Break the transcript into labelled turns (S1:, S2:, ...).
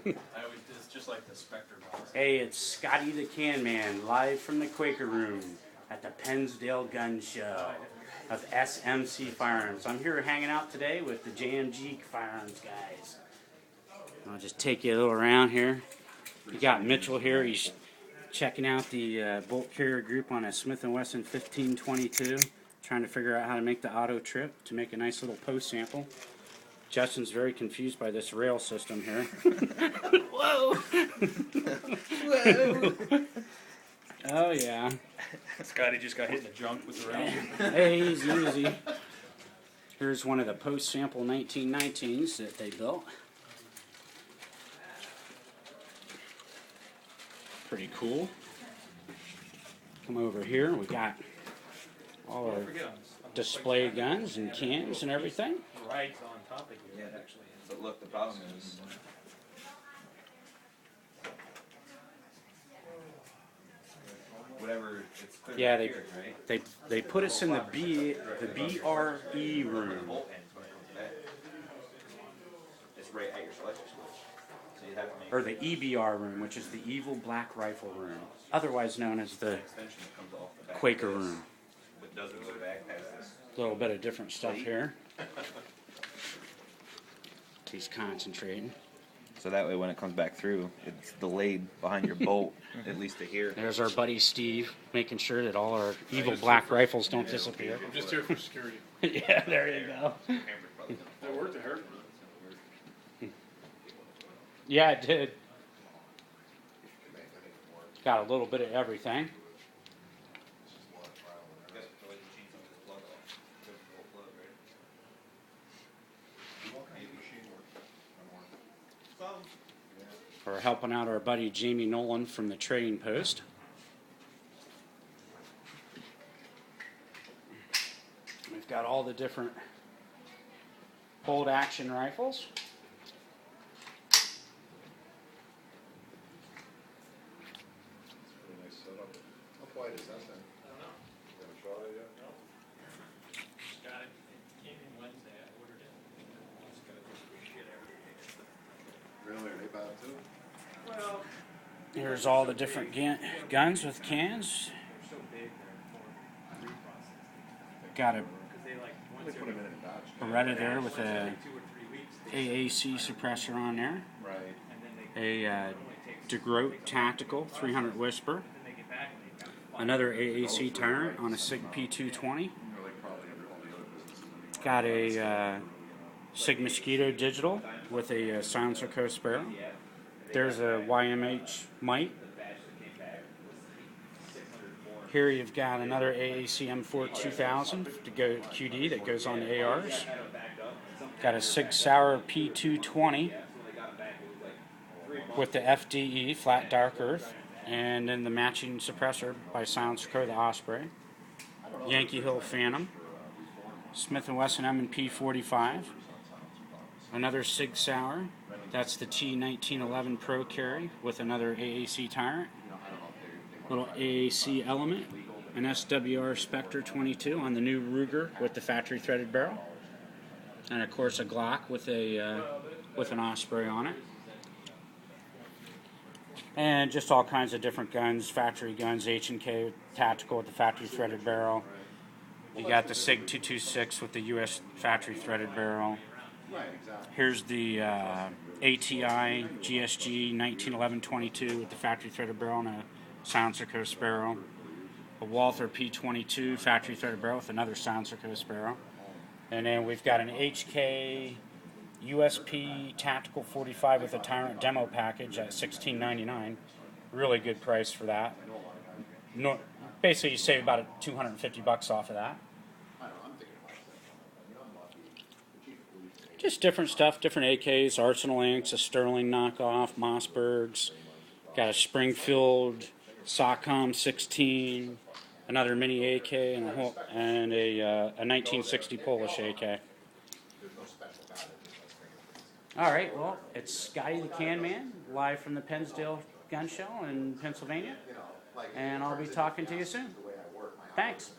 S1: It's just like the Spectre box.
S2: Hey, it's Scotty the Can Man, live from the Quaker Room at the Pennsdale Gun Show of SMC FIREARMS. I'm here hanging out today with the JMG Firearms guys. I'll just take you a little around here. You got Mitchell here. He's checking out the bolt carrier group on a Smith & Wesson 1522, trying to figure out how to make the auto trip to make a nice little post sample. Justin's very confused by this rail system here. Whoa! Whoa! Oh yeah.
S1: Scotty just got hit in the junk with the rail.
S2: Hey, easy. Here's one of the post sample 1919s that they built. Pretty cool. Come over here. We got all our display guns and cans and everything.
S1: Right on topic here, actually.
S3: But look, the problem is whatever it's put
S2: Yeah,
S3: here, right?
S2: they put us in the BRE room.
S3: It's right at your selection switch. So you have to make
S2: Or the EBR room, which is the Evil Black Rifle room, otherwise known as the
S3: extension that comes off the back.
S2: Quaker room.
S3: But doesn't go back past this.
S2: A little bit of different stuff here. He's concentrating.
S3: So that way when it comes back through, it's delayed behind your bolt, at least to here.
S2: There's our buddy Steve, making sure that all our Evil Black Rifles don't disappear.
S1: I'm just here for security.
S2: Yeah, there you go.
S1: That worked, it hurt.
S2: Yeah, it did. Got a little bit of everything. We're helping out our buddy Jamie Nolan from the Trading Post. We've got all the different bolt action rifles.
S4: Pretty nice setup. How wide is that thing?
S1: I don't know.
S4: You haven't shot it yet?
S1: No. Got it. It came in Wednesday. I ordered it. It's gonna do some shit every day.
S4: Really? Are they bad too?
S1: Well,
S2: Here's all the different guns with cans.
S1: they're so big they're more reprocessed.
S2: Got a
S1: Because they like
S4: They
S1: once
S4: put them in a Dodge.
S2: Beretta there with
S1: every
S2: a
S1: 2 or 3 weeks. They
S2: AAC suppressor on there.
S4: Right.
S1: and then they
S2: A DeGroat Tactical 300 Whisper.
S1: then they get back and they got
S2: Another AAC tyrant on a SIG P220.
S4: They're like probably all the other businesses.
S2: Got a SIG Mosquito Digital with a silencer coast barrel. There's a YMH Mite. Here you've got another AAC M4 2000 to go QD that goes on the ARs. Got a SIG Sauer P220 with the FDE, Flat Dark Earth, and then the matching suppressor by Silencer Co. the Osprey. Yankee Hill Phantom. Smith & Wesson M&P 45. Another SIG Sauer. That's the T1911 Pro Carry with another AAC tyrant. Little AAC element. An SWR Spectre 22 on the new Ruger with the factory threaded barrel. And of course a Glock with an Osprey on it. And just all kinds of different guns, factory guns, H&K tactical with the factory threaded barrel. You got the SIG 226 with the US factory threaded barrel. Here's the ATI GSG 1911-22 with the factory threaded barrel and a silencer coast barrel. A Walther P22 factory threaded barrel with another silencer coast barrel. And then we've got an HK USP Tactical 45 with a Tyrant demo package at $16.99. Really good price for that. No, basically, you save about $250 off of that. Just different stuff, different AKs, Arsenal Inks, a Sterling knockoff, Mossbergs. Got a Springfield SOCOM 16, another mini AK, and a 1960 Polish AK. All right, well, it's Scotty the Can Man, live from the Pennsdale Gun Show in Pennsylvania, and I'll be talking to you soon. Thanks.